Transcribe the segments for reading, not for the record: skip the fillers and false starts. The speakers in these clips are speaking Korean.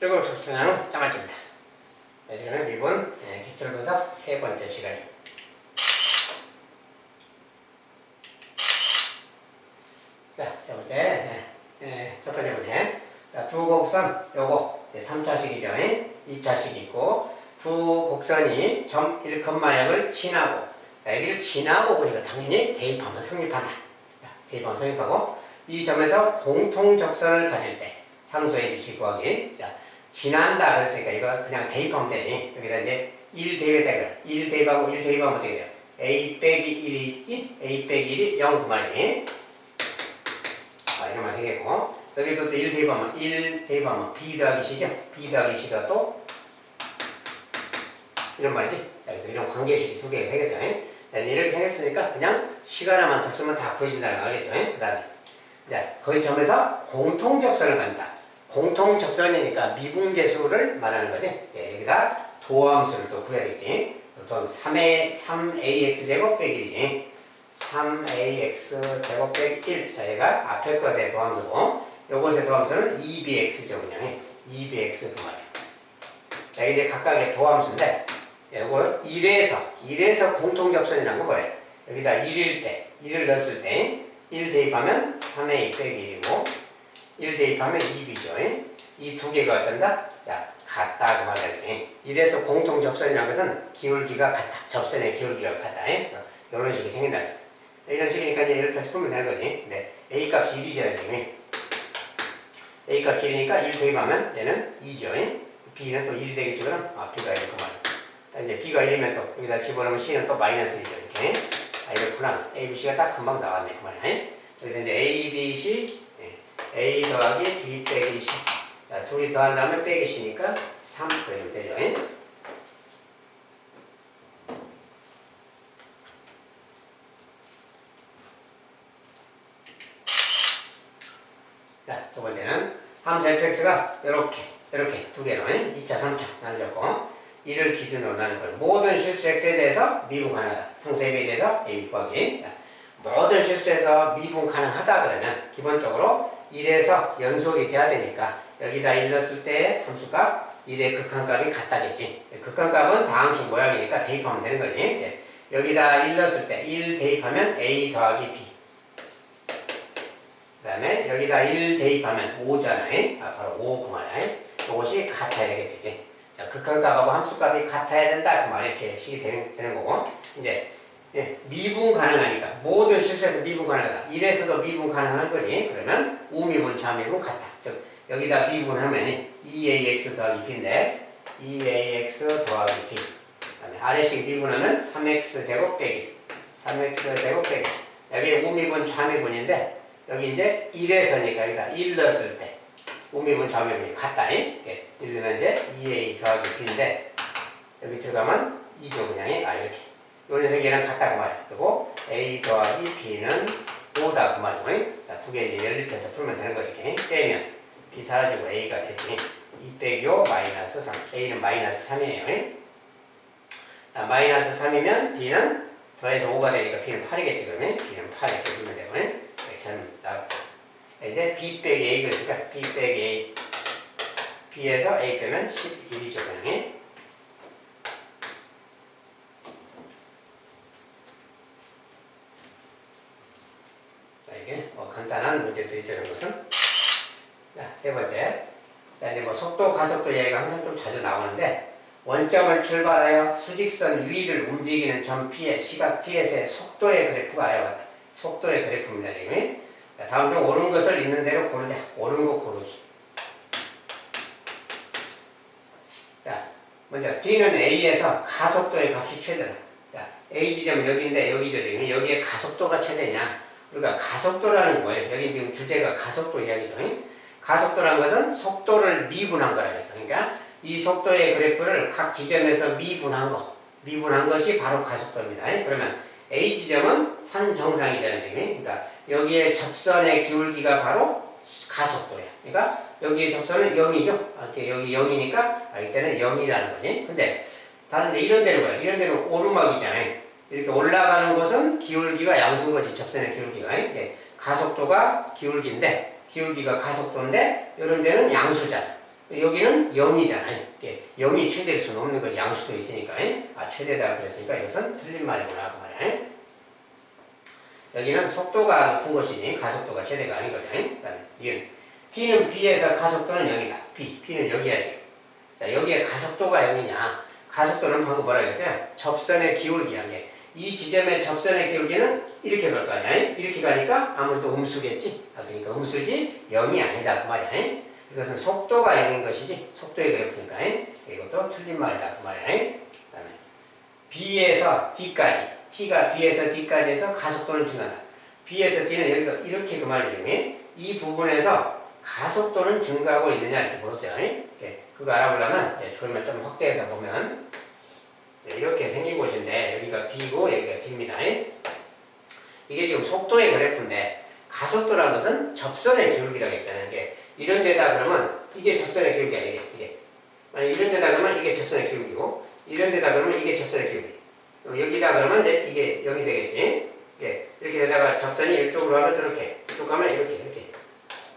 즐거운 숙성하는 장아찌입니다. 지금은 미분 기출분석 세 번째 시간입니다. 자, 세 번째, 첫 번째 문제. 자, 두 곡선, 요거, 3차식이죠. 2차식이 있고, 두 곡선이 점 1,0을 지나고, 자, 여기를 지나고 그러니까 당연히 대입하면 성립한다. 자, 대입하면 성립하고, 이 점에서 공통 접선을 가질 때, 상수 ABC 구하기. 자, 지난다 그랬으니까 이거 그냥 대입하면 되지. 여기다 이제 1 대입했다. 1 대입하고 1 대입하면 어떻게 돼요? A 빼기 1이 있지? A 빼기 1이 0 그 말이지. 이런 말 생겼고, 여기도 또 1 대입하면 B 더하기 C죠? B 더하기 C가 또 이런 말이지. 자, 그래서 이런 관계식이 두 개가 생겼어요. 자, 이제 이렇게 생겼으니까 그냥 시간 하나만 더 쓰면 다 구해진다는 거 알겠죠? 그 다음에 자, 거기 점에서 공통 접선을 갑니다. 공통 접선이니까 미분계수를 말하는 거지. 여기다 도함수를 또 구해야겠지. 또 3ax 제곱 빼기 1이지. 3ax 제곱 빼기 1. 자, 얘가 앞에 것의 도함수고, 요것의 도함수는 2bx죠, 그냥. 2bx 그 말이야. 자, 이게 각각의 도함수인데, 요거 1에서 공통접선이라는 거 뭐예요? 여기다 1일 때, 1을 넣었을 때, 1 대입하면 3a 빼기 1이고, 1 대입하면 2b죠. 이 두 개가 어쩐다? 자, 같다, 그 말이지. 1에서 공통접선이라는 것은 기울기가 같다. 접선의 기울기가 같다. 이런 식이 생긴다. 이런 식이니까 이제 이렇게 해서 풀면 되는 거지. 근데 A 값이 1이죠, 지금. A 값이 1이니까 1 대입하면 얘는 2죠. B는 또 1이 되겠지, 그럼? B가 이렇게 말이야. 이제 B가 1이면 또 여기다 집어넣으면 C는 또 마이너스 1이죠, 이렇게. 이렇구나. A, B, C가 딱 금방 나왔네, 그 말이야. 그래서 이제 A, B, C, A 더하기 B 빼기 C. 자, 둘이 더한 다음에 빼기 C니까 3 그러면 되죠. 자, 두 번째는 함수 fx가 이렇게 두 개로 2차, 3차 나눠졌고, 이를 기준으로 나눈 거예요. 모든 실수 x에 대해서 미분 가능하다. 상수 ab에 대해서 ab 구하기. 모든 실수에서 미분 가능하다 그러면 기본적으로 1에서 연속이 돼야 되니까 여기다 1 넣었을 때 함수값 1의 극한값이 같다겠지. 극한값은 다항식 모양이니까 대입하면 되는 거지. 여기다 1 넣었을 때 1 대입하면 a 더하기 b. 그 다음에 여기다 1 대입하면 5잖아요. 바로 5 그 말이야. 이것이 같아야 되겠지. 자, 극한값하고 함수값이 같아야 된다. 그 말이 이렇게 식이 되는 거고. 이제 미분 가능하니까 모든 실수에서 미분 가능하다. 1에서도 미분 가능한 거지. 그러면 우미분, 좌미분 같다. 즉 여기다 미분하면 2ax 더하기 b인데 2ax 더하기 b. 그다음에 아래식 미분하면 3x 제곱 빼기 3x 제곱 빼기. 여기 우미분, 좌미분인데 여기 이제 1에서니까 여기다 1 넣었을 때 우미분, 좌미분이 같다. 1 넣으면 이제 2a 더하기 b인데 여기 들어가면 2죠 그냥. 이렇게. 요 녀석이랑 같다 그 말이야. 그리고 a 더하기 b는 5다 그 말이죠. 자, 두 개 이제 연립해서 풀면 되는 거지. 빼면 b 사라지고 a가 되지. 2 빼기 5 마이너스 3. a는 마이너스 3이에요. 자, 마이너스 3이면 b는 더해서 5가 되니까 b는 8이겠지 그러면. b는 8 이렇게 풀면 되고. 잘 나왔고. 이제 b 빼기 a 그랬으니까 b 빼기 a. b에서 a 빼면 11이죠 그냥. 이게 간단한 문제들이죠, 이런 것은. 자, 세 번째. 자, 이제 속도, 가속도 이야기가 항상 좀 자주 나오는데, 원점을 출발하여 수직선 위를 움직이는 점 P의 시각 T에서의 속도의 그래프가 알아봤다. 속도의 그래프입니다, 지금. 자, 다음 중 옳은 것을 있는 대로 고르자. 옳은 거 고르기. 자, 먼저 D는 A에서 가속도의 값이 최대다. 자, A 지점은 여기인데, 여기죠, 지금. 여기에 가속도가 최대냐. 그러니까 가속도라는 거예요. 여기 지금 주제가 가속도 이야기죠. 가속도라는 것은 속도를 미분한 거라 했어. 그러니까 이 속도의 그래프를 각 지점에서 미분한 것이 바로 가속도입니다. 그러면 A 지점은 산 정상이라는 점이, 그러니까 여기에 접선의 기울기가 바로 가속도야. 그러니까 여기에 접선은 0이죠. 이렇게 여기 0이니까 이때는 0이라는 거지. 근데 다른데 이런 데는 뭐야? 이런 데는 오르막이잖아요. 이렇게 올라가는 것은 기울기가 양수인 거지, 접선의 기울기가. 가속도가 기울기인데, 기울기가 가속도인데, 이런 데는 양수잖아. 여기는 0이잖아요. 0이 최대일 수는 없는 거지. 양수도 있으니까. 아, 최대다 그랬으니까 이것은 틀린 말이구나. 그 말이야. 여기는 속도가 높은 것이지 가속도가 최대가 아닌 거죠. 그다음에 D는 B에서 가속도는 0이다. B는 여기야지. 자, 여기에 가속도가 0이냐? 가속도는 방금 뭐라 그랬어요? 접선의 기울기란 게. 이 지점의 접선의 기울기는 이렇게 갈 거 아니야? 이렇게 가니까 아무래도 음수겠지? 그러니까 음수지 0이 아니다. 그 말이야. 이것은 속도가 0인 것이지 속도의 그래프니까 이것도 틀린 말이다. 그 말이야. 그 다음에 B에서 D까지 T가 B에서 D까지 해서 가속도는 증가한다. B에서 D는 여기서 이렇게 그 말이죠. 이 부분에서 가속도는 증가하고 있느냐 이렇게 물었어요. 그거 알아보려면 그러면 좀 확대해서 보면 이렇게 생긴 곳인데 여기가 B고 여기가 D입니다. 이게 지금 속도의 그래프인데 가속도라는 것은 접선의 기울기라고 했잖아요. 이런 데다 그러면 이게 접선의 기울기야. 이게. 만약 이런 데다 그러면 이게 접선의 기울기고 이런 데다 그러면 이게 접선의 기울기. 여기다 그러면 이제 이게 0이 되겠지. 이렇게 되다가 접선이 이쪽으로 하면 이렇게 이쪽 가면 이렇게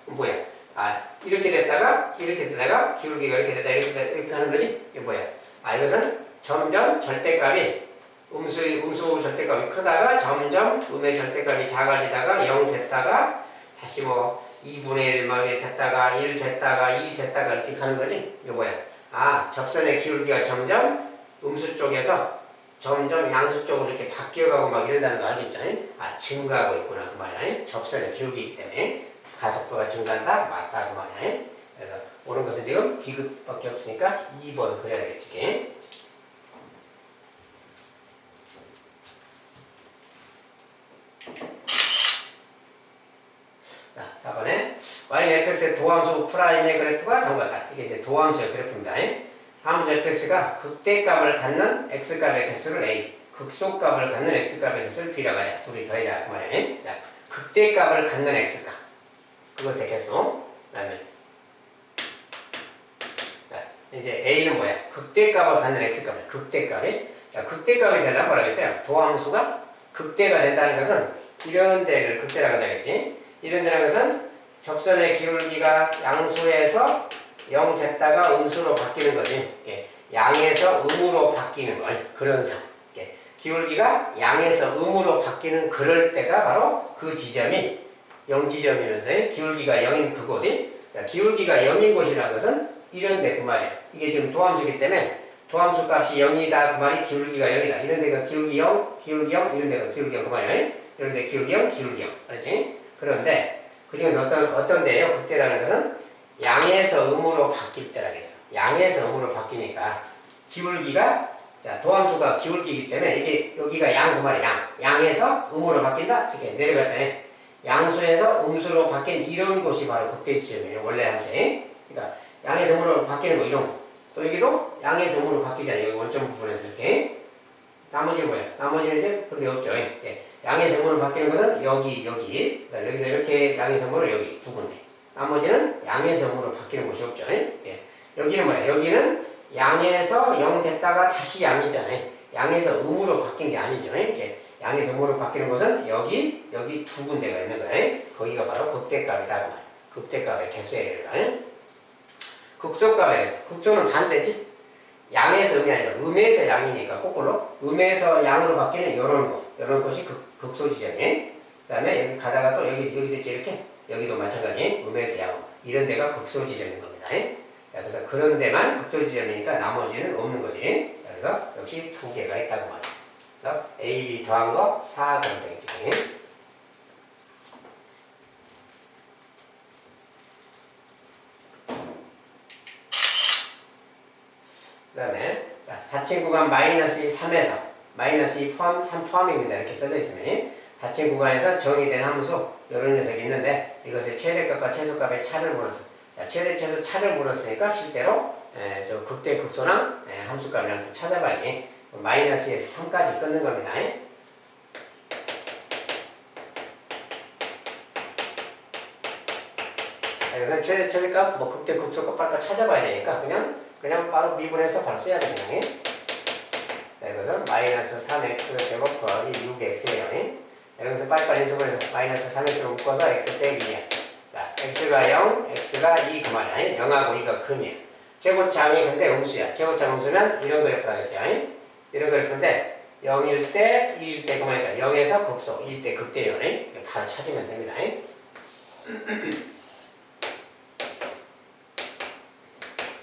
뭐야? 아, 이렇게 됐다가 기울기가 이렇게 됐다 이렇게 하는 거지? 이게 뭐야? 아, 이것은 점점 절대값이 음수 절대값이 크다가 점점 음의 절대값이 작아지다가 0 됐다가 다시 뭐 2분의 1 막 됐다가 1 됐다가 2 됐다가 이렇게 가는 거지? 이게 뭐야? 아, 접선의 기울기가 점점 음수 쪽에서 점점 양수 쪽으로 이렇게 바뀌어가고 막 이런다는 거 알겠죠? 아, 증가하고 있구나 그 말이야. 접선의 기울기이기 때문에 가속도가 증가한다? 맞다 그 말이야. 그래서 옳은 것은 지금 D급밖에 없으니까 2번 그려야 되겠지. 자, 4번에 yfx의 도함수 프라임의 그래프가 다음과 같다. 이게 이제 도함수의 그래프입니다. 함수 fx가 극대값을 갖는 x값의 개수를 a, 극소값을 갖는 x값의 개수를 b라고 하자. 둘이 더해자 그 말이야. 자, 극대값을 갖는 x값, 그것의 개수. 그다음에 자, 이제 a는 뭐야? 극대값을 갖는 x값, 극대값이. 자, 극대값이 되려면 뭐라고 했어요? 도함수가 극대가 된다는 것은 이런 데를 극대라고 한다겠지. 이런 데라는 것은 접선의 기울기가 양수에서 0 됐다가 음수로 바뀌는 거지. 양에서 음으로 바뀌는 거. 그런 상. 기울기가 양에서 음으로 바뀌는 그럴 때가 바로 그 지점이 0지점이면서 기울기가 0인 그곳이. 기울기가 0인 곳이라는 것은 이런 데 그 말이야. 이게 지금 도함수이기 때문에 도함수 값이 0이다 그 말이 기울기가 0이다. 이런 데가 기울기 0, 이런 데가 기울기 0 그 말이야. 이런 데 기울기 0. 알았지? 그런데 그 중에서 어떤 데예요? 극대라는 것은 양에서 음으로 바뀔 때라겠어. 양에서 음으로 바뀌니까 기울기가, 자, 도함수가 기울기이기 때문에 이게 여기가 양 그 말이야. 양에서 음으로 바뀐다? 이렇게 내려갔잖아요. 양수에서 음수로 바뀐 이런 곳이 바로 극대 지점이에요. 원래 함수에. 그러니까 양에서 음으로 바뀌는 거 이런 거. 또 여기도 양에서 음으로 바뀌잖아요. 여기 원점 부분에서 이렇게. 나머지는 뭐야? 나머지는 이제 그게 없죠. 양에서 음으로 바뀌는 것은 여기. 여기서 이렇게 양에서 음으로 여기 두 군데. 나머지는 양에서 음으로 바뀌는 곳이 없죠. 여기는 뭐야? 여기는 양에서 0 됐다가 다시 양이잖아요. 양에서 음으로 바뀐 게 아니죠. 양에서 음으로 바뀌는 곳은 여기 두 군데가 있는 거예요. 거기가 바로 극대값이다. 그 말. 극대값의 개수예요. 극소값의 개수. 극소는 반대지. 양에서 음이 아니라 음에서 양이니까 거꾸로 음에서 양으로 바뀌는 이런 곳이 극소 지점이에요. 그 다음에 여기 가다가 또 여기도 있죠. 이렇게. 여기도 마찬가지. 음에서 양. 이런 데가 극소 지점인 겁니다. 자, 그래서 그런 데만 극소 지점이니까 나머지는 없는 거지. 자, 그래서 역시 두 개가 있다고 말이야. 그래서 A, B 더한 거 4 그럼 되겠지. 그 다음에 닫힌 구간 마이너스 3에서 마이너스 2 포함, 3 포함입니다. 이렇게 써져 있으면 닫힌 구간에서 정의된 함수 이런 녀석이 있는데 이것의 최대값과 최소값의 차를 물었어. 자, 최대, 최소 차를 물었으니까 실제로 저 극대, 극소랑 함수값이랑 좀 찾아봐야지. 마이너스에서 3까지 끊는 겁니다. 그래서 최대, 최대값, 뭐 극대, 극소값 빨리 찾아봐야 되니까 그냥 바로 미분해서 바로 써야 되겠네. 자, 이것은 마이너스 3x 제곱 더하기 6x예요. 여기서 빨리빨리 해석을 해서 마이너스 3x로 묶어서 x 빼기 2야. 자, x가 0, x가 2 그 말이야. 0하고 2가 근이야. 제곱장이 근데 음수야. 제곱장 음수면 이런 그래프 하겠어요. 이런 그래프인데 0일 때, 2일 때 그 말이니까 0에서 극소, 2일 때 극대예요. 바로 찾으면 됩니다.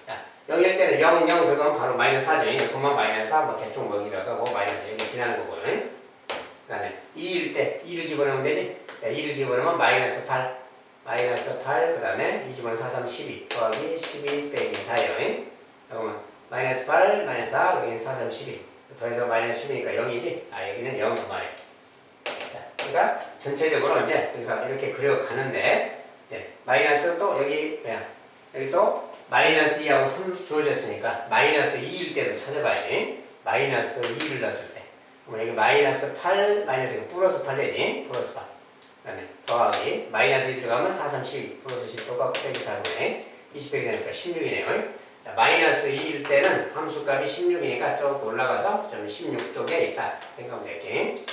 자, 0일 때는 0, 0 들어가면 바로 마이너스 4죠. 그만 마이너스 4, 뭐 대충 뭐 이라고 마이너스 여기 지나는 거고요. 그 다음에 2일 때 2를 집어넣으면 되지. 2를 집어넣으면 마이너스 8, 그 다음에 2 집어넣으면 4, 3, 12 더하기 12 빼기 4예요. 그러면 마이너스 8, 마이너스 4, 여기는 4, 3, 12 더해서 마이너스 10이니까 0이지. 여기는 0 그 말이에요. 그러니까 전체적으로 이제 여기서 이렇게 그려가는데 마이너스 또 여기 뭐야? 여기 또 마이너스 2하고 3 주어졌으니까 마이너스 2일 때도 찾아봐야 돼. 마이너스 2를 넣었을 때. 그럼 여기 마이너스 8, 마이너스 플러스 8 되지? 플러스 8. 그 다음에 더하기 마이너스 2 들어가면 4, 3, 12 플러스 10 똑같고 빼기 4분의 20 빼기 4니까 16이네요. 자, 마이너스 2일 때는 함수값이 16이니까 조금 올라가서 좀 16쪽에 있다 생각하면 될게.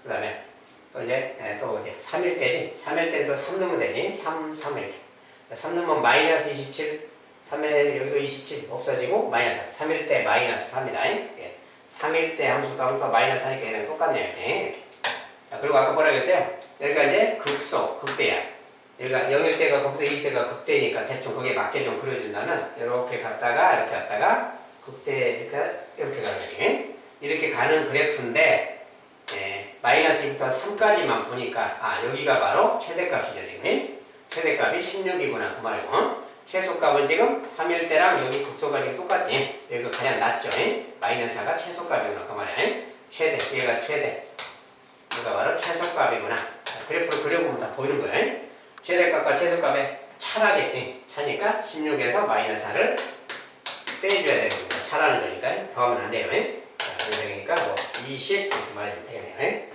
그 다음에 또 이제 또 어디 3일 때지. 3일 때는 또 3 넣으면 되지. 3 이렇게. 자, 3 넣으면 마이너스 27, 3일 여기도 27 없어지고 마이너스 3일 때 마이너스 3이다. 예. 3일 때 함수값은 또 마이너스 하니까 얘는 똑같네요. 이렇게. 자, 그리고 아까 뭐라 그랬어요? 여기가 이제 극소, 극대야. 여기가 0일 때가 극소, 2일 때가 극대니까 대충 거기에 맞게 좀 그려준다면 이렇게 갔다가 이렇게 갔다가 극대가 이렇게 가는 거지. 이렇게 가는 그래프인데 마이너스 2부터 3까지만 보니까 여기가 바로 최대값이죠. 지금 최대값이 16이구나 그 말이고 최소값은 지금 3일 때랑 여기 극소가 지금 똑같지. 여기가 가장 낮죠. 마이너스 4가 최소값이구나 그 말이야. 최대, 얘가 최대. 얘가 바로 최소값이구나. 그래프를 그려보면 다 보이는 거예요. 최대값과 최소값의 차라겠지. 차니까 16에서 마이너스 4를 빼줘야 되는 거니까 차라는 거니까 더하면 안 돼요. 그러니까 뭐 20 이렇게 말해주면 되겠네요.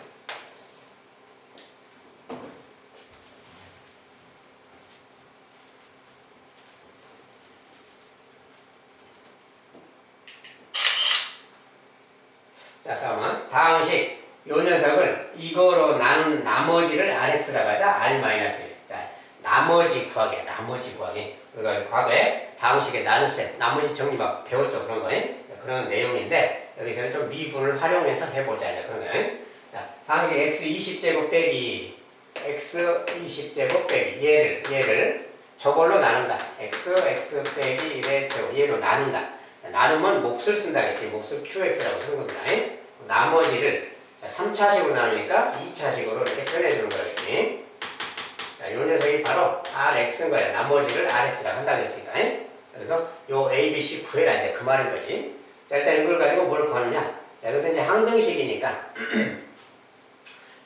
자, 다음은 다항식 요 녀석을 이거로 나눈 나머지를 RX라고 하자. R-1. 자, 나머지 구하게. 우리가 과거에 다항식에 나눗셈, 나머지 정리 막 배웠죠. 그런 거예요. 그런 내용인데 여기서는 좀 미분을 활용해서 해보자. 그런 거예요. 자, 다항식 x 20제곱 빼기 x 20제곱 빼기 얘를 저걸로 나눈다. x 빼기 1의 제곱 얘로 나눈다. 나누면 몫을 쓴다겠지. 몫을 qx라고 쓰는 겁니다. 나머지를 3차식으로 나누니까 2차식으로 이렇게 표현해주는 거겠지. 자, 요 녀석이 바로 rx인 거야. 나머지를 rx라고 한다고 했으니까. 그래서 요 a, b, c 구해라 이제 그 말인 거지. 자, 일단 이걸 가지고 뭘 구하느냐. 자, 이것은 이제 항등식이니까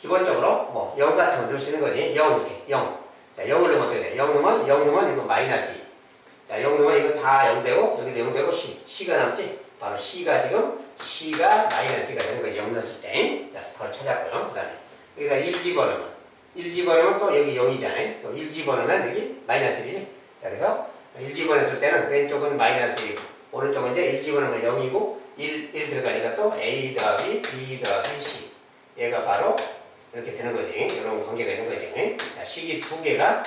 기본적으로 뭐 0 같은 거 넣을 수 있는 거지. 0 이렇게 0. 자, 0을 넣으면 어떻게 돼? 0 넣으면 이거 마이너스 2. 자, 0 넣으면 이거 다 0 되고 여기도 0 되고 c가 남지. 바로 c가 마이너스 2가 되는 거지. 0 넣었을 때. 자, 바로 찾았고요. 그 다음에 여기다 1 집어넣으면 또 여기 0이잖아요. 또 1 집어넣으면 여기 마이너스 1이지. 자, 그래서 1 집어넣었을 때는 왼쪽은 마이너스 1이고 오른쪽은 이제 1 집어넣으면 0이고 1 들어가니까 또 a 더하기 b 더하기 c. 얘가 바로 이렇게 되는 거지. 이런 관계가 있는 거지. 자, 식이 두 개가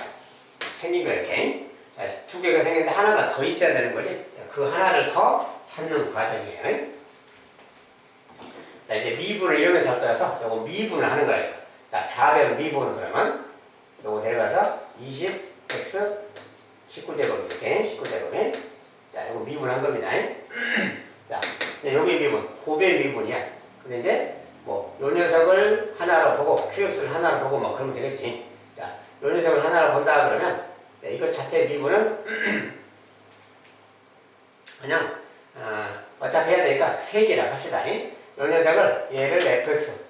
생긴 거 이렇게. 자, 두 개가 생겼는데 하나가 더 있어야 되는 거지. 그 하나를 더 찾는 과정이에요. 자, 이제 미분을 이용해서 할 거라서 요거 미분을 하는 거야. 자, 좌변 미분은 그러면 요거 데려가서 20x 19제곱 이렇게 19제곱에 자, 요거 미분한 겁니다. 자, 여기 미분, 고배 미분이야. 근데 이제 뭐 요 녀석을 하나로 보고 QX를 하나로 보고 뭐 그러면 되겠지. 자, 요 녀석을 하나로 본다 그러면 이거 자체 미분은 그냥 어차피 해야 되니까 3개라고 합시다. 요 녀석을 얘를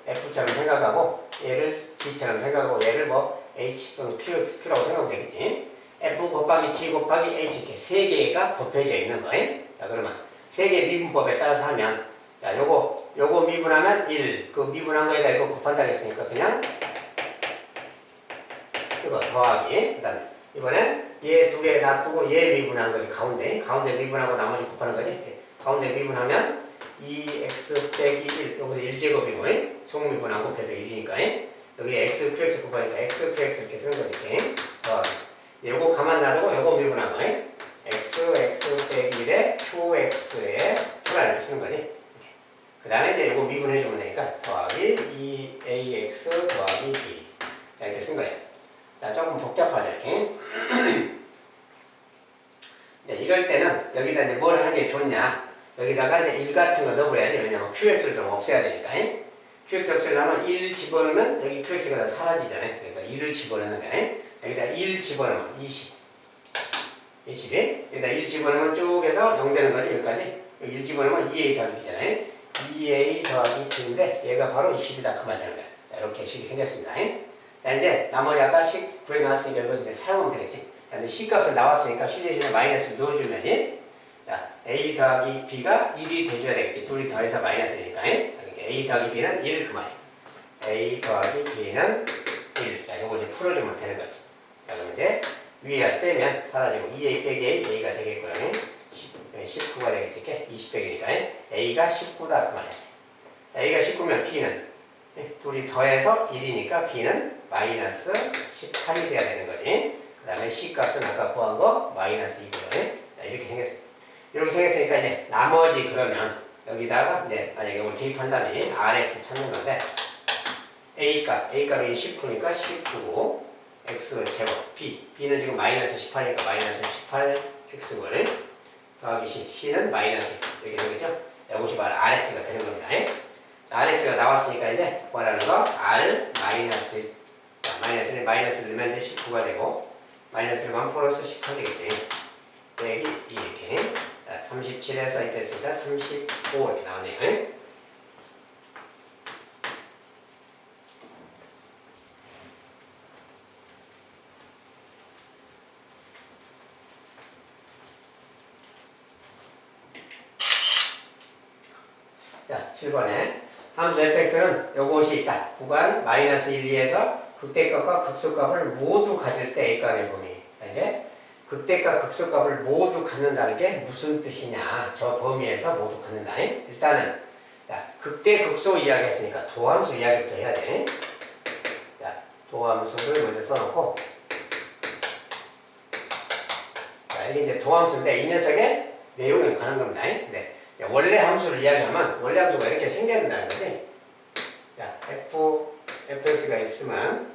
F처럼 생각하고 얘를 G처럼 생각하고 얘를 뭐 H 또는 Q라고 생각하면 되겠지. F 곱하기 G 곱하기 H 이렇게 3개가 곱해져 있는 거예요. 자, 그러면 3개 미분법에 따라서 하면 자, 요거 미분하면 1. 그 미분한 거에다 이거 곱한다고 했으니까 그냥 이거 더하기. 그 다음에 이번엔 얘 두 개 놔두고 얘 미분하는 거지. 가운데 미분하고 나머지 곱하는 거지. 가운데 미분하면 2x 빼기 1. 여기서 1제곱이고 소미분하고 곱해서 1이니까 여기 x, qx 곱하니까 x, qx 이렇게 쓰는 거지. 더하기. 요거 가만 놔두고 요거 미분한 거. x 빼기 1에 qx에 q라는 걸 쓰는 거지. 그 다음에 이제 요거 미분해주면 되니까 더하기 2ax 더하기 b 이렇게 쓴 거예요. 자, 조금 복잡하죠, 이렇게. 이제 이럴 때는 여기다 이제 뭘 하는 게 좋냐? 여기다가 이제 1 같은 거 넣어버려야지. 왜냐면 qx를 좀 없애야 되니까. qx 없애려면 1 집어넣으면 여기 qx가 다 사라지잖아요. 그래서 1을 집어넣는 거야. 여기다 1 집어넣으면 20. 20이. 여기다 1 집어넣으면 쭉 해서 0 되는 거지, 여기까지. 여기 1 집어넣으면 2a 더하기 b잖아요. 2a 더하기 b인데 얘가 바로 20이다. 그 말이잖아요. 자, 이렇게 식이 생겼습니다. 자, 이제 나머지 아까 식 구해놨으니까 이거 이제 사용하면 되겠지. 자, 근데 c 값을 나왔으니까 c 대신에 마이너스를 넣어주면 되지. 자, a 더하기 b가 1이 돼줘야 되겠지. 둘이 더해서 마이너스니까. 그러니까 a 더하기 b는 1 그 말이야. a 더하기 b는 1. 자, 요거 이제 풀어주면 되는 거지. 자, 그럼 이제 위에 빼면 사라지고 2a 빼기 a가 되겠고요. 19가 되겠지. 20 빼기니까 a가 19다 그 말했어. 자, a가 19면 b는 둘이 더해서 1이니까 b는 마이너스 18이 돼야 되는 거지. 그 다음에 c 값은 아까 구한 거 마이너스 2고요. 자, 이렇게 생겼어. 이렇게 생겼으니까 이제 나머지 그러면 여기다가 이제 만약에 이걸 대입한 다음에 rx 찾는 건데 a값이 19니까 19고 x 제곱 b는 지금 마이너스 18이니까 마이너스 18x고요. 더하기 c는 마이너스 이렇게 되겠죠. 이것이 바로 rx가 되는 겁니다. rx가 나왔으니까 이제 구하라는 거 r 마이너스 마이너스는 마이너스를 넣으면 이제 19가 되고 마이너스를 넣으면 플러스 18 되겠지. 빼기 2 이렇게 37에서 이렇게 했으니까 35 이렇게 나오네요. 자, 7번에 함수 fx는 요것이 있다. 구간 마이너스 1, 2에서 극대값과 극소값을 모두 가질 때 A값의 범위. 이제 극대값, 극소값을 모두 갖는다는 게 무슨 뜻이냐. 저 범위에서 모두 갖는다. 일단은 자, 극대, 극소 이야기했으니까 도함수 이야기부터 해야 돼. 자, 도함수를 먼저 써놓고 자, 이게 이제 도함수인데 이 녀석의 내용이 가는 겁니다. 네. 원래 함수를 이야기하면 원래 함수가 이렇게 생겨야 된다는 거지. 자, fx가 있으면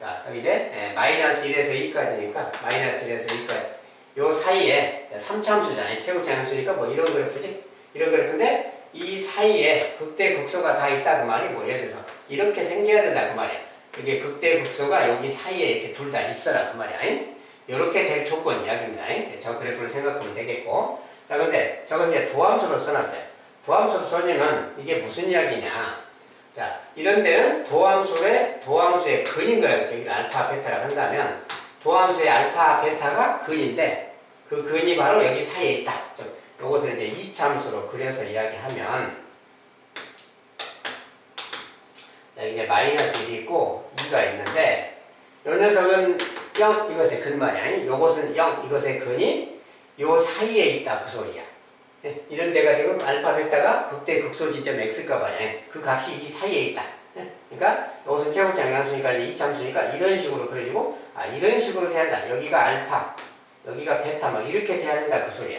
자, 여기 이제 마이너스 1에서 2까지니까 마이너스 1에서 2까지 요 사이에 3차함수잖아요. 최고차함수니까 뭐 이런 그래프지? 이런 그래프인데 이 사이에 극대 극소가 다 있다 그 말이 뭐 예를 들어서 이렇게 생겨야 된다 그 말이야. 이게 극대 극소가 여기 사이에 이렇게 둘 다 있어라 그 말이야. 이렇게 될 조건 이야기입니다. 저 그래프를 생각하면 되겠고 자, 근데 저건 이제 도함수로 써놨어요. 도함수로 써내면 이게 무슨 이야기냐. 자, 이런 데는 도함수의 근인 거예요. 여기 알파, 베타라고 한다면 도함수의 알파, 베타가 근인데 그 근이 바로 여기 사이에 있다. 이것을 이제 이차함수로 그려서 이야기하면 자, 이게 마이너스 1이 있고 2가 있는데 이 녀석은 0 이것의 근 말이야. 이것은 0 이것의 근이 요 사이에 있다 그 소리야. 이런 데가 지금 알파 베타가 극대 극소 지점 x값 아니야. 그 값이 이 사이에 있다. 그러니까 이것은 제곱장 양수니까 이차함수니까 이런 식으로 그려지고 이런 식으로 돼야 된다. 여기가 알파, 여기가 베타 막 이렇게 돼야 된다 그 소리야.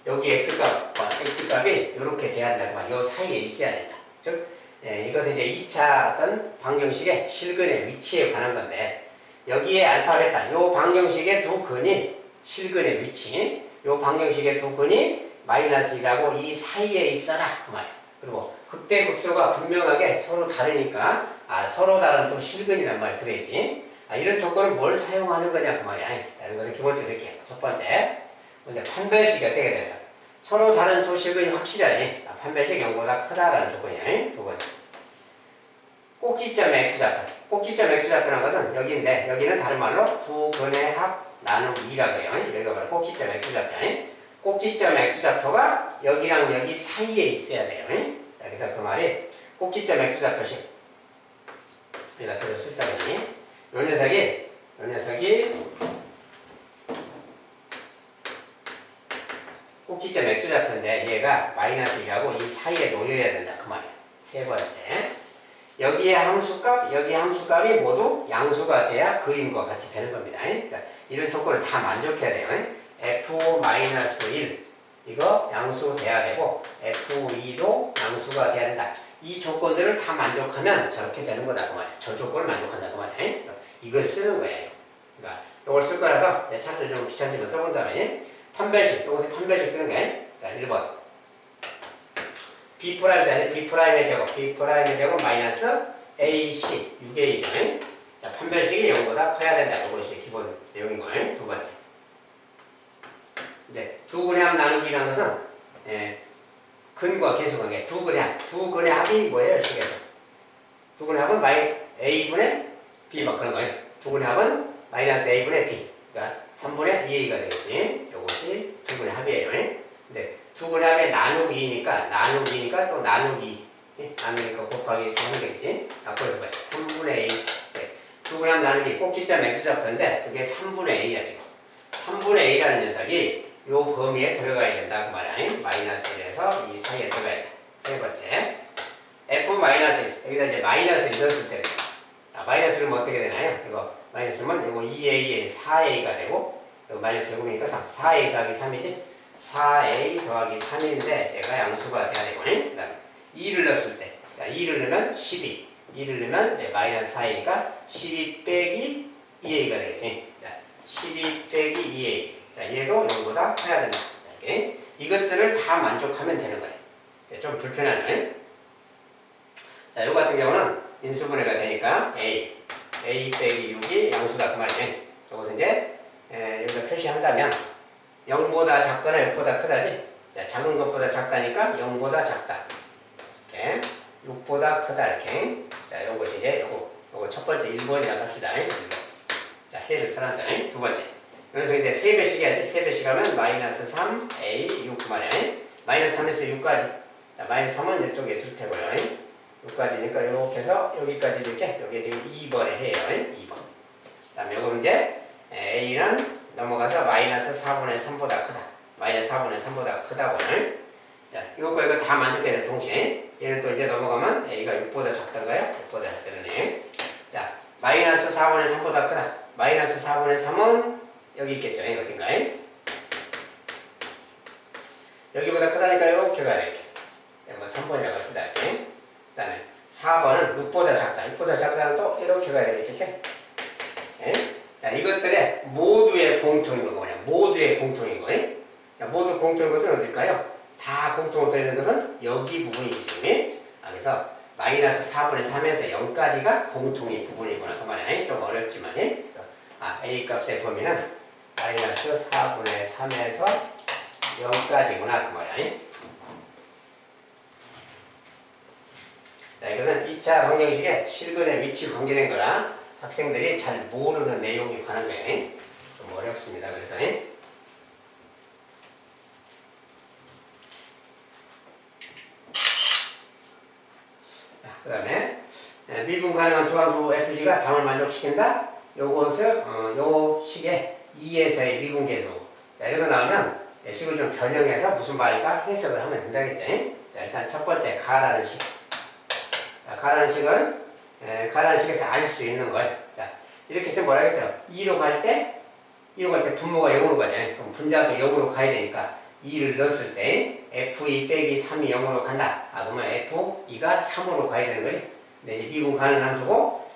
여기 x값과 x값이 이렇게 돼야 된다. 요 사이에 있어야 된다. 즉 이것은 이제 2차 어떤 방정식의 실근의 위치에 관한 건데 여기에 알파 베타 요 방정식의 두 근이 실근의 위치, 요 방정식의 두 근이 마이너스 1하고 이 사이에 있어라 그 말이야. 그리고 극대 극소가 분명하게 서로 다르니까 서로 다른 두 실근이란 말이 들어있지. 이런 조건은 뭘 사용하는 거냐 그 말이야. 자, 이런 것은 기본적으로 이렇게 해요. 첫 번째, 먼저 판별식이 어떻게 되냐. 서로 다른 두 실근이 확실하지. 판별식 0보다 크다라는 조건이야. 두 번째, 꼭지점 x좌표. 꼭지점 x좌표라는 것은 여기인데 여기는 다른 말로 두 근의 합 나누기 2라 그래요. 여기가 바로 꼭지점 x좌표. 꼭지점 x좌표가 여기랑 여기 사이에 있어야 돼요. 자, 그래서 그 말이 꼭지점 x좌표식 여기다 그려 쓸자니 요 녀석이 꼭지점 x좌표인데 얘가 마이너스 2하고 이 사이에 놓여야 된다 그 말이야. 세 번째, 여기에 함수값, 여기 함수값이 모두 양수가 돼야 그림과 같이 되는 겁니다. 자, 이런 조건을 다 만족해야 돼요. F-1 이거 양수 돼야 되고 F2도 양수가 돼야 된다. 이 조건들을 다 만족하면 저렇게 되는 거다 그 말이야. 저 조건을 만족한다 그 말이야. 그래서 이걸 쓰는 거예요. 그러니까 이걸 쓸 거라서 차트 좀 귀찮지만 써본 다음에 판별식, 이것을 판별식 쓰는 거예요. 자, 1번 B'자리 B'의 제곱 B'의 제곱 마이너스 AC 6A죠. 자, 판별식이 0보다 커야 된다. 이것이 기본 내용인 거예요. 두 번째. 이제 두 근의 합 나누기라는 것은 근과 계수 관계 두 근의 합이 뭐예요? 식에서 두 근의 합은 A분의 B 막 그런 거예요. 두 근의 합은 마이너스 A분의 B 그러니까 3분의 2A가 되겠지. 이것이 두 근의 합이에요. 근데 두 근의 합의 나누기니까 또 나누기 나누니까 곱하기 이렇게 하는 거겠지. 자, 그래서 봐요. 3분의 A 두 근의 합 나누기 꼭지점 X자 붙었는데 그게 3분의 A야 지금. 3분의 A라는 녀석이 요 범위에 들어가야 된다 그 말이야. 마이너스 1에서 이 사이에 들어가야 돼. 세 번째 F-1 여기다 이제 마이너스 1 넣었을 때 마이너스를 뭐 어떻게 되나요? 이거 마이너스면 이거 2A 4A가 되고 이거 마이너스 제곱이니까 3 4A 더하기 3이지 4A 더하기 3인데 얘가 양수가 돼야 되고 그 다음에 2를 넣었을 때 2를 넣으면 12 2를 넣으면 이제 마이너스 4A니까 12 빼기 2A가 되겠지. 자, 12 빼기 2A 자, 얘도 0보다 커야 된다. 이렇게. 이것들을 다 만족하면 되는 거예요. 좀 불편하죠? 자, 요 같은 경우는 인수분해가 되니까 A 빼기 6이 양수다 그 말이에요. 저것은 이제 여기다 표시한다면 0보다 작거나 6보다 크다지. 자, 작은 것보다 작다니까 0보다 작다. 이렇게 6보다 크다 이렇게. 자, 요것이 이제 요거 첫 번째 1번이라고 합시다. 1번. 자, 해를 써놨어요. 두 번째. 여기서 이제 3배씩 해야지. 3배씩 하면 마이너스 3, A, 6 말이야. 마이너스 3에서 6까지. 자, 마이너스 3은 이쪽에 있을 테고요. 6까지니까 이렇게 해서 여기까지 이렇게, 여기 지금 2번에 해요. 2번. 그 다음에 요거 이제 A는 넘어가서 마이너스 4분의 3보다 크다. 마이너스 4분의 3보다 크다고. 자, 이것과 이거 다 만족해야 돼, 동시에. 얘는 또 이제 넘어가면 A가 6보다 작다가요? 6보다 작다네. 자, 마이너스 4분의 3보다 크다. 마이너스 4분의 3은 여기 있겠죠. 어딘가에? 여기보다 크다니까 이렇게 가야 돼. 뭐 3번이라고 합시다. 이렇게. 그 다음에 4번은 6보다 작다. 6보다 작다는 또 이렇게 가야 되겠지. 네? 자, 이것들의 모두의 공통인 거 뭐냐? 모두의 공통인 거예요. 자, 모두 공통인 것은 어딜까요? 다 공통으로 되는 것은 여기 부분이기 때문에. 그래서 마이너스 4분의 3에서 0까지가 공통의 부분이구나. 그 말이야. 좀 어렵지만. 그래서 A 값의 범위는 마이너스 4분의 3에서 0까지구나 그 말이야. 자, 이것은 2차 방정식의 실근의 위치 관계된 거라 학생들이 잘 모르는 내용에 관한 거예요. 좀 어렵습니다. 그래서 그 다음에 미분 가능한 두 함수 FG가 답을 만족시킨다. 요것을 요 식의 2에서의 미분 계수. 자, 이런 거 나오면 식을 좀 변형해서 무슨 말일까 해석을 하면 된다겠죠. 자, 일단 첫 번째 가라는 식. 자, 가라는 식은 가라는 식에서 알 수 있는 거예요. 자, 이렇게 해서 뭐라 했어요? 2로 갈 때 분모가 0으로 가잖아요. 그럼 분자도 0으로 가야 되니까 2를 넣었을 때 F2 빼기 3이 0으로 간다. 그러면 F2가 3으로 가야 되는 거지. 근데 이 미분 가능한 함수고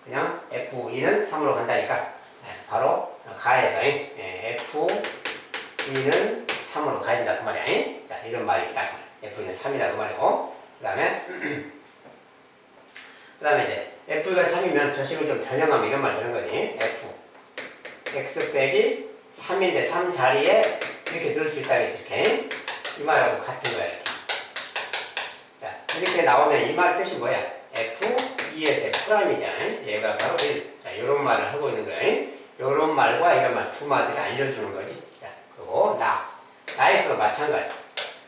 그냥 F2는 3으로 간다니까 바로 가에서 F2는 3으로 가야 된다 그 말이야. 자, 이런 말이 있다. F2는 3이다 그 말이고 그 다음에 이제 F2가 3이면 저 식을 좀 변형하면 이런 말 되는 거지. F X 빼기 3인데 3 자리에 이렇게 넣을 수 있다겠지. 이렇게 이 말하고 같은 거야. 이렇게. 자, 이렇게 나오면 이 말 뜻이 뭐야? F2에서 F'이잖아. 얘가 바로 1. 자, 요런 말을 하고 있는 거야. 요런 말과 이런 말 두 마디를 알려주는 거지. 자, 그리고 나에서도 마찬가지.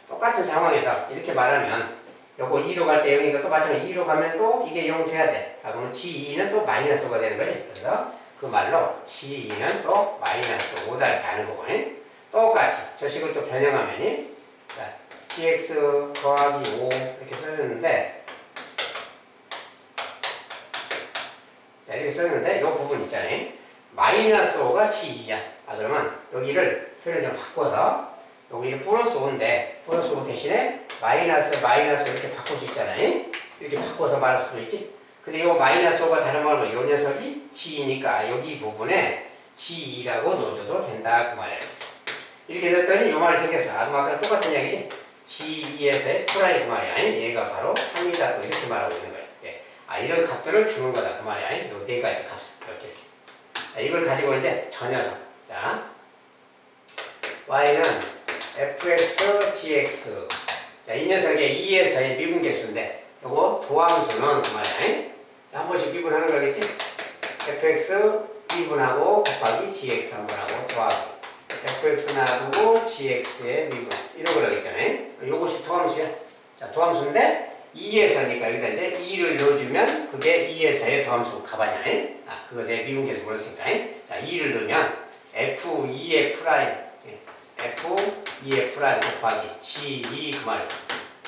똑같은 상황에서 이렇게 말하면 요거 2로 갈 때 0이니까 또 마찬가지 2로 가면 또 이게 0 돼야 돼. 그러면 G2는 또 마이너스가 되는 거지. 그래서 그 말로 G2는 또 마이너스 5다 이렇게 하는 거거든. 똑같이 저 식을 또 변형하면이 gx 더하기 5 이렇게 써졌는데 자, 이렇게 썼는데, 요 부분 있잖아요. 마이너스 5가 G2야. 아, 그러면 여기를 표현을 좀 바꿔서, 여기를 플러스 5인데, 플러스 5 대신에 마이너스 이렇게 바꿀 수 있잖아요. 이렇게 바꿔서 말할 수도 있지. 근데 요 마이너스 5가 다른 말로 요 녀석이 G니까 여기 부분에 G2라고 넣어줘도 된다. 그 말이에요. 이렇게 넣었더니 요 말이 생겼어. 아까 똑같은 이야기지. G2에서의 F라인 그 말이야. 얘가 바로 3이다. 또 이렇게 말하고 있는 거예요. 네. 아, 이런 값들을 주는 거다. 그 말이야. 요 네 가지 값을. 이렇게. 자, 이걸 가지고 이제 저 녀석. 자, y는 fx, gx. 자, 이 녀석의 2에서의 미분계수인데, 요거 도함수는 그 말이야. 자, 한 번씩 미분하는 거겠지? fx 미분하고 곱하기 gx 한 번 하고 더하기. fx 놔두고 gx의 미분. 이런 걸 하겠잖아요. 요것이 도함수야. 자, 도함수인데, 2에서니까 여기다 이제 2를 넣어주면 그게 2에서의 도함수 가바냐. 아, 그것의 미분계수 물었으니까. 자, 2를 넣으면 f2의 프라임, f2의 프라임 곱하기 g2 그 말이고,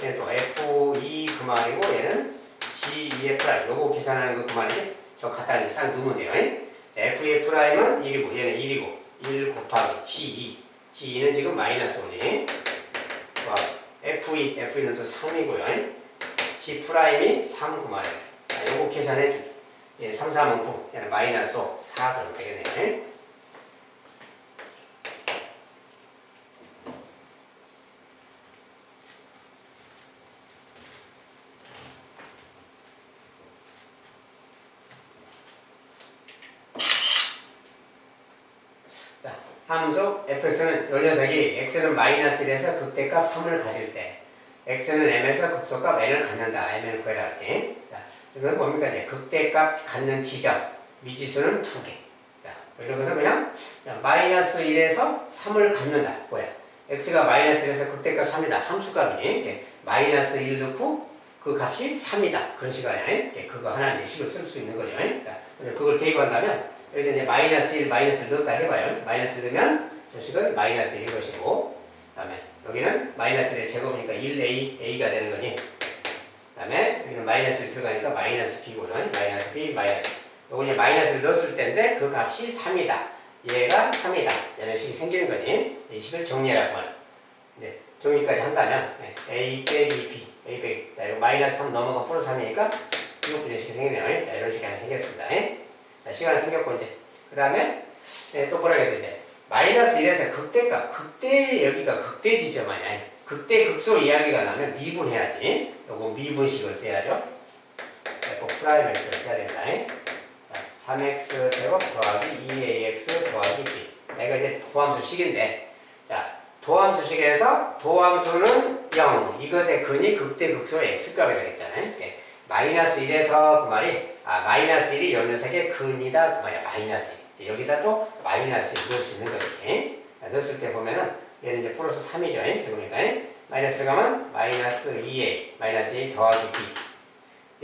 얘는 또 f2 그 말이고, 얘는 g2의 프라임. 요거 계산하는 거 그 말이지? 저 갖다 이제 싹 넣으면 돼요. 자, f의 프라임은 1이고, 얘는 1이고, 1 곱하기 g2. g2는 지금 마이너스 5지. f2는 또 3이고요. G 프라임이 3 그 말이에요. 자, 요거 계산해 줘. 예, 3, 3은 9. 얘는 마이너스 5, 4 그러면 되겠네요. 자, 함수 fx는 요 녀석이 x는 마이너스 1에서 극대값 3을 가질 때 x는 m에서 극소값 n을 갖는다. m을 구해라 할게. 자, 이건 뭡니까? 이제 극대값 갖는 지점, 미지수는 2개. 자, 이런 것은 그냥 마이너스 1에서 3을 갖는다. 뭐야? x가 마이너스 1에서 극대값 3이다. 함수값이지. 마이너스 1 넣고 그 값이 3이다. 그런 식으로 그거 하나 이제 식을 쓸 수 있는 거죠. 자, 그걸 대입한다면 여기다 이제 마이너스 1 넣었다 해봐요. 마이너스 넣으면 저 식은 마이너스 1인 것이고, 그 다음에 여기는 마이너스 1의 제곱이니까 1a, a가 되는 거니, 그 다음에 여기는 마이너스 1 들어가니까 마이너스 b고요. 마이너스 b, 마이너스. 요거 이제 마이너스를 넣었을 때인데 그 값이 3이다. 얘가 3이다. 이런 식이 생기는 거지. 이 식을 정리하라고 말이야. 네, 정리까지 한다면 a 빼기 b, a 빼기. 자, 이거 마이너스 3 넘어가 플러스 3이니까 이거 이런 식이 생기네요. 자, 이런 식이 하나 생겼습니다. 자, 시간이 생겼고 이제 그 다음에 또 뭐라 그랬어 이제 마이너스 1에서 극대값, 여기가 극대 지점 아니야. 극대 극소 이야기가 나면 미분해야지. 요거 미분식을 써야죠. f 프라임 x를 써야 된다. 자, 3x 제곱 더하기 2ax 더하기 b. 내가 이제 도함수식인데, 자, 도함수식에서 도함수는 0. 이것의 근이 극대 극소의 x값이라고 했잖아요. 마이너스 1에서 그 말이, 마이너스 1이 요 녀석의 근이다. 그 말이야. 마이너스 1. 여기다 또 마이너스 1 넣을 수 있는 거지. 넣었을 때 보면은 얘는 이제 플러스 3이죠. 제곱이니까. 마이너스를 가면 마이너스 2a, 마이너스 2 더하기 b.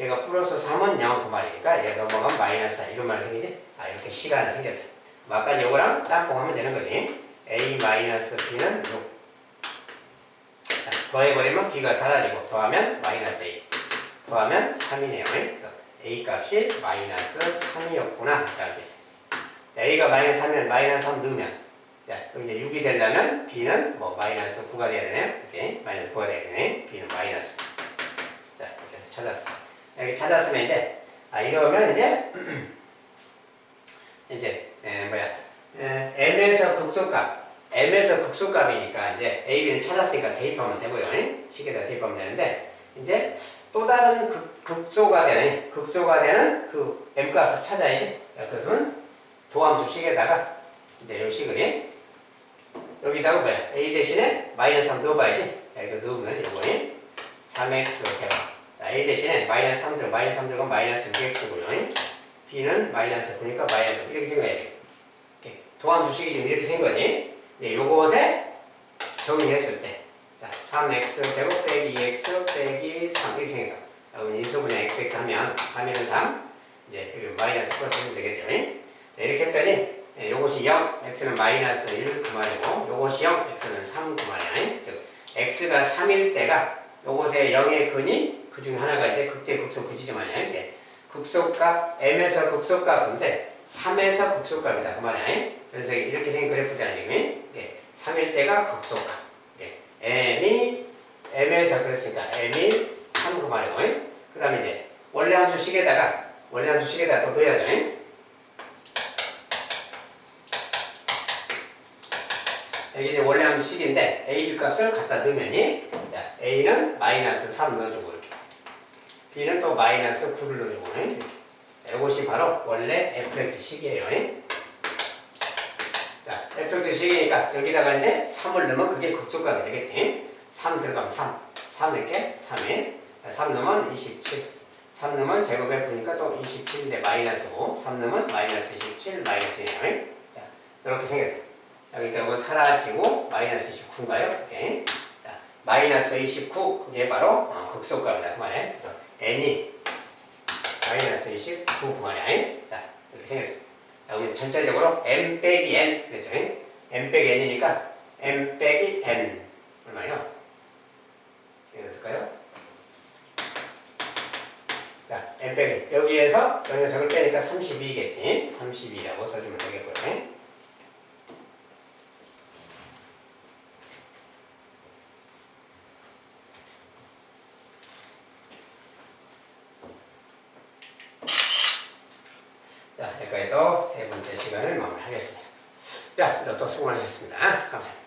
얘가 플러스 3은 0 그 말이니까 얘 넘어가면 마이너스 4. 이런 말이 생기지? 이렇게 C가 하나 생겼어. 아까 이거랑 짬뽕하면 되는 거지. a 마이너스 b는 6. 자, 더해버리면 b가 사라지고 더하면 마이너스 a. 더하면 3이네요. a 값이 마이너스 3이었구나. 이렇게 알 수 있어요. 자, a가 마이너스 3이면 마이너스 3 넣으면, 자, 여기 이제 6이 되려면 b는 뭐 마이너스 9가 돼야 되네요. 이렇게 마이너스 9가 돼야 되네. b는 마이너스. 자, 이렇게 해서 찾았어. 여기 찾았으면 이제, 이러면 이제 m에서 극소값이니까 이제 a, b는 찾았으니까 대입하면 되고요. 식에다 대입하면 되는데, 이제 또 다른 극소가 되는 그 m 값을 찾아야지. 자, 그것은 도함수식에다가 이제 요 식을 여기다가 뭐야? a 대신에 마이너스 3 넣어봐야지. 자, 이거 넣으면 요거에 3x 제곱. 자, a 대신에 마이너스 3 들어가면 마이너스 6x고요. b는 마이너스 9니까 마이너스 이렇게 생각해야지. 도함수식이 지금 이렇게 생긴 거지. 이제 요것에 정리했을 때, 자, 3x 제곱 빼기 2x 빼기 3 이렇게 생겨서 여러분 인수분해 xx 하면 3에는 3, 이제 여기 마이너스 플러스 하면 되겠죠. 자, 이렇게 했더니 요것이 0, x는 마이너스 1 그 말이고, 요것이 0, x는 3 그 말이야. 즉 x가 3일 때가 요것의 0의 근이 그 중에 하나가 이제 극대 극소 그 지점 아니야. 이제 극소값, m에서 극소값인데 3에서 극소값이다. 그 말이야. 그래서 이렇게 생긴 그래프잖아, 지금. 이게 3일 때가 극소값. m이 m에서 그랬으니까 m이 3 그 말이고. 그 다음에 이제 원래 함수식에다가 또 넣어야죠. 여기 이제 원래 함수식인데 a, b 값을 갖다 넣으면 자, a는 마이너스 3 넣어주고 이렇게. b는 또 마이너스 9를 넣어주고 이것이 바로 원래 fx식이에요. 자, fx식이니까 여기다가 이제 3을 넣으면 그게 극소값이 되겠지. 3 들어가면 3 이렇게 3에 3 넣으면 27 3 넣으면 제곱 f니까 또 27인데 마이너스 5 3 넣으면 마이너스 27 마이너스 1이에요. 자, 이렇게 생겼어요. 자, 그러니까 이거 사라지고 마이너스 29인가요? 이렇게. 자, 마이너스 29 그게 바로 극소값이다 그 말이에요. 그래서 n이 마이너스 29 그 말이야. 자, 이렇게 생겼어요. 자, 우리 전체적으로 m 빼기 n 그랬죠. m 빼기 n이니까 m 빼기 n 얼마예요? 생겼을까요? 자, m 빼기 여기에서 이 녀석을 빼니까 32겠지. 32라고 써주면 되겠고요. 자, 여기까지도 세 번째 시간을 마무리하겠습니다. 자, 또 수고하셨습니다. 감사합니다.